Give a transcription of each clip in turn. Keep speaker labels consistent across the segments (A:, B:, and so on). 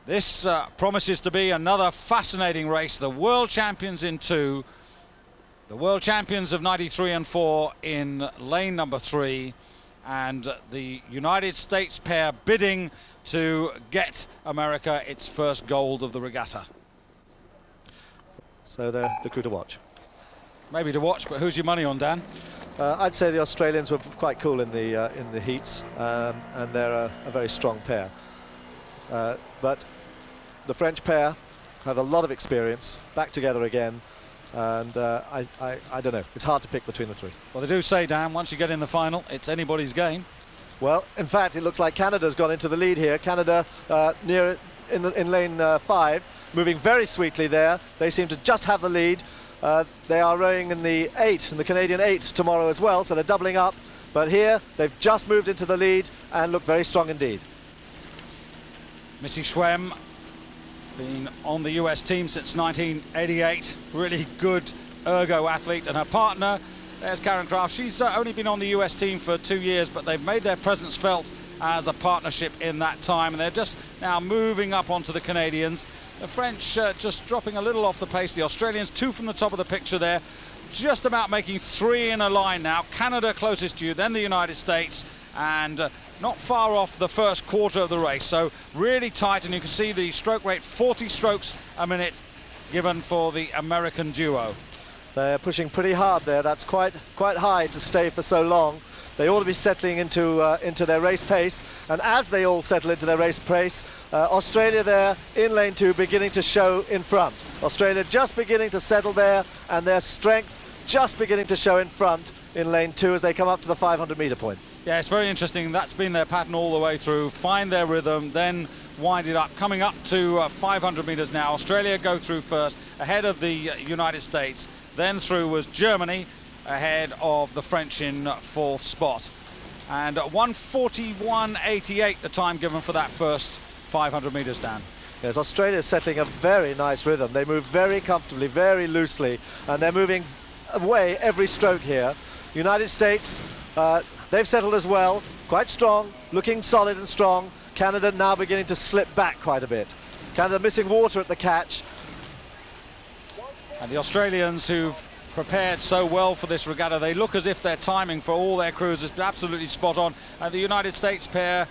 A: This promises to be another fascinating race. The world champions in 2, the world champions of 93 and 4 in lane number 3, and the United States pair bidding to get America its first gold of the regatta.
B: So they're the crew to watch.
A: Maybe to watch, but who's your money on, Dan?
B: I'd say the Australians were quite cool in the heats, and they're a very strong pair. But the French pair have a lot of experience, back together again, and I don't know, it's hard to pick between the 3.
A: Well, they do say, Dan, once you get in the final, it's anybody's game.
B: Well, in fact, it looks like Canada's gone into the lead here. Canada near in lane 5, moving very sweetly there. They seem to just have the lead. They are rowing in the 8, in the Canadian 8 tomorrow as well, so they're doubling up. But here, they've just moved into the lead and look very strong indeed.
A: Missy Schwemm, been on the US team since 1988. Really good ergo athlete, and her partner, there's Karen Kraft. She's only been on the US team for 2 years, but they've made their presence felt as a partnership in that time, and they're just now moving up onto the Canadians. The French just dropping a little off the pace. The Australians 2 from the top of the picture there, just about making 3 in a line now. Canada closest to you, then the United States, and not far off the first quarter of the race. So really tight, and you can see the stroke rate, 40 strokes a minute given for the American duo.
B: They're pushing pretty hard there. That's quite high to stay for so long. They ought to be settling into their race pace, and as they all settle into their race pace, Australia there in lane 2 beginning to show in front. Australia just beginning to settle there, and their strength just beginning to show in front in lane 2 as they come up to the 500-meter point.
A: Yeah, it's very interesting. That's been their pattern all the way through. Find their rhythm, then wind it up. Coming up to 500 meters now. Australia go through first, ahead of the United States. Then through was Germany, ahead of the French in 4th spot. And 1:41.88 the time given for that first 500 meters, Dan.
B: Yes, Australia is settling a very nice rhythm. They move very comfortably, very loosely, and they're moving away every stroke here. United States, they've settled as well, quite strong, looking solid and strong. Canada now beginning to slip back quite a bit. Canada missing water at the catch.
A: And the Australians who've prepared so well for this regatta, they look as if their timing for all their crews is absolutely spot on. And the United States pair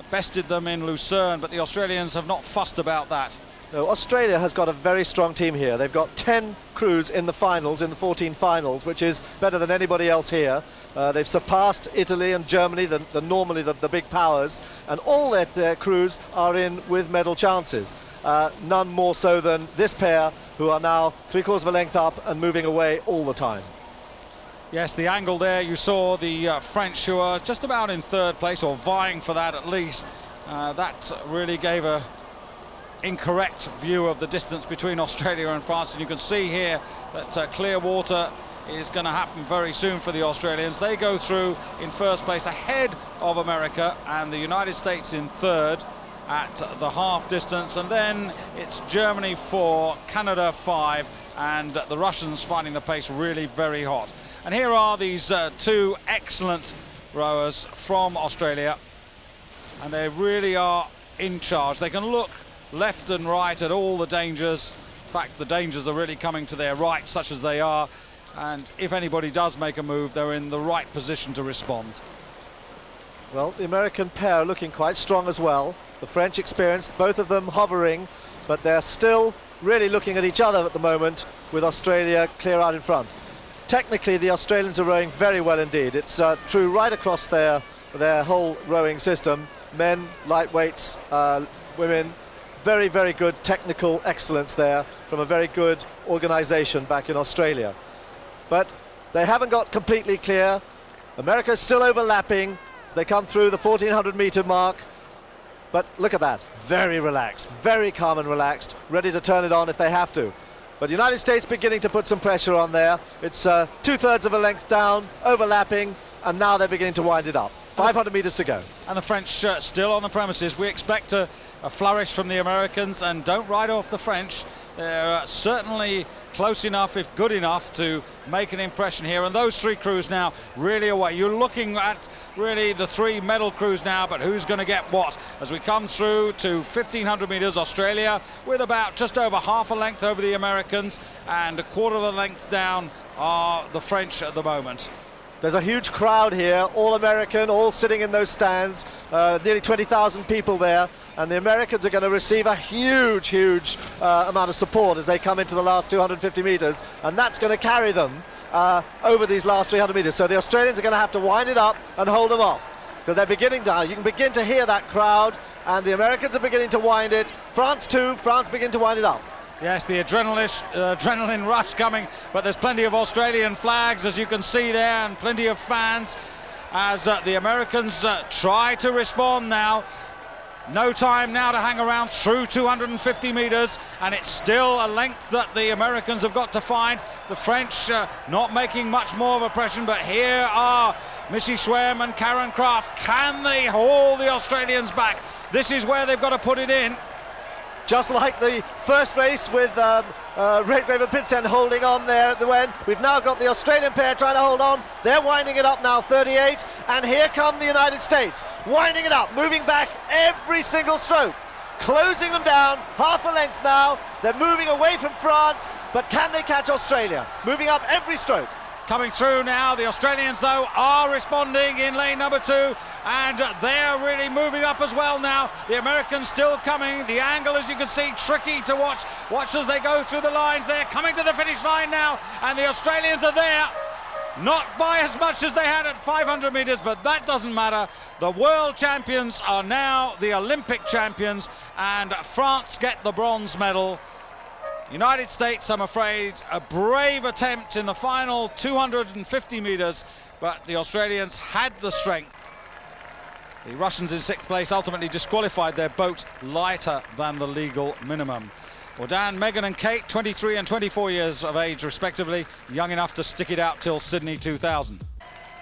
A: bested them in Lucerne, but the Australians have not fussed about that.
B: No, Australia has got a very strong team here. They've got 10 crews in the finals, in the 14 finals, which is better than anybody else here. They've surpassed Italy and Germany, normally the big powers, and all their crews are in with medal chances. None more so than this pair, who are now 3/4 of a length up and moving away all the time.
A: Yes, the angle there, you saw the French, who are just about in 3rd place, or vying for that at least. That really gave a incorrect view of the distance between Australia and France, and you can see here that clear water is going to happen very soon for the Australians. They go through in 1st place ahead of America, and the United States in 3rd at the half distance, and then it's Germany 4, Canada 5, and the Russians finding the pace really very hot. And here are these 2 excellent rowers from Australia, and they really are in charge. They can look left and right at all the dangers. In fact, the dangers are really coming to their right, such as they are, and if anybody does make a move, they're in the right position to respond.
B: Well, the American pair are looking quite strong as well. The French experience, both of them hovering, but they're still really looking at each other at the moment, with Australia clear out in front. Technically, the Australians are rowing very well indeed. It's true right across their whole rowing system. Men, lightweights, women, very, very good technical excellence there from a very good organisation back in Australia. But they haven't got completely clear. America's still overlapping as they come through the 1400-meter mark. But look at that, very relaxed, very calm and relaxed, ready to turn it on if they have to. But the United States beginning to put some pressure on there. It's 2/3 of a length down, overlapping, and now they're beginning to wind it up. 500 meters to go.
A: And the French still on the premises. We expect a flourish from the Americans, and don't write off the French. They're certainly close enough, if good enough, to make an impression here. And those three crews now really away. You're looking at really the three medal crews now, but who's going to get what? As we come through to 1,500 meters, Australia with about just over half a length over the Americans, and a quarter of a length down are the French at the moment.
B: There's a huge crowd here, all American, all sitting in those stands, nearly 20,000 people there, and the Americans are going to receive a huge amount of support as they come into the last 250 meters, and that's going to carry them over these last 300 meters. So the Australians are going to have to wind it up and hold them off, because they're beginning now. You can begin to hear that crowd, and the Americans are beginning to wind it. France too, France begin to wind it up.
A: Yes, the adrenaline rush coming, but there's plenty of Australian flags, as you can see there, and plenty of fans as the Americans try to respond now. No time now to hang around through 250 meters, and it's still a length that the Americans have got to find. The French not making much more of a pressure, but here are Missy Schwemm and Karen Kraft. Can they haul the Australians back? This is where they've got to put it in.
B: Just like the first race with Redgrave Pitsen holding on there at the end, we've now got the Australian pair trying to hold on. They're winding it up now, 38, and here come the United States, winding it up, moving back every single stroke, closing them down, half a length now. They're moving away from France, but can they catch Australia? Moving up every stroke.
A: Coming through now, the Australians though are responding in lane number 2, and they're really moving up as well now. The Americans still coming. The angle, as you can see, tricky to watch. Watch as they go through the lines. They're coming to the finish line now, and the Australians are there. Not by as much as they had at 500 meters, but that doesn't matter. The world champions are now the Olympic champions, and France get the bronze medal. United States, I'm afraid, a brave attempt in the final 250 meters, but the Australians had the strength. The Russians in 6th place ultimately disqualified their boat lighter than the legal minimum. Well, Dan, Megan and Kate, 23 and 24 years of age respectively, young enough to stick it out till Sydney 2000.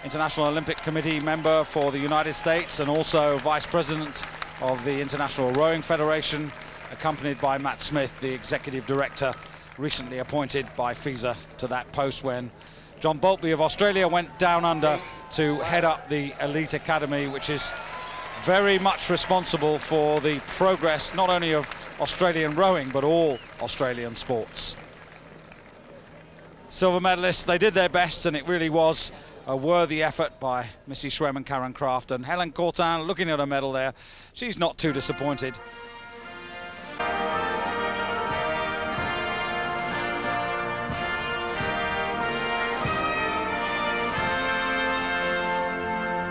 A: International Olympic Committee member for the United States and also Vice President of the International Rowing Federation, accompanied by Matt Smith, the Executive Director, recently appointed by FISA to that post when John Boltby of Australia went down under to head up the Elite Academy, which is very much responsible for the progress not only of Australian rowing but all Australian sports. Silver medalists, they did their best, and it really was a worthy effort by Missy Schwemm and Karen Kraft, and Helen Courtin looking at a medal there. She's not too disappointed.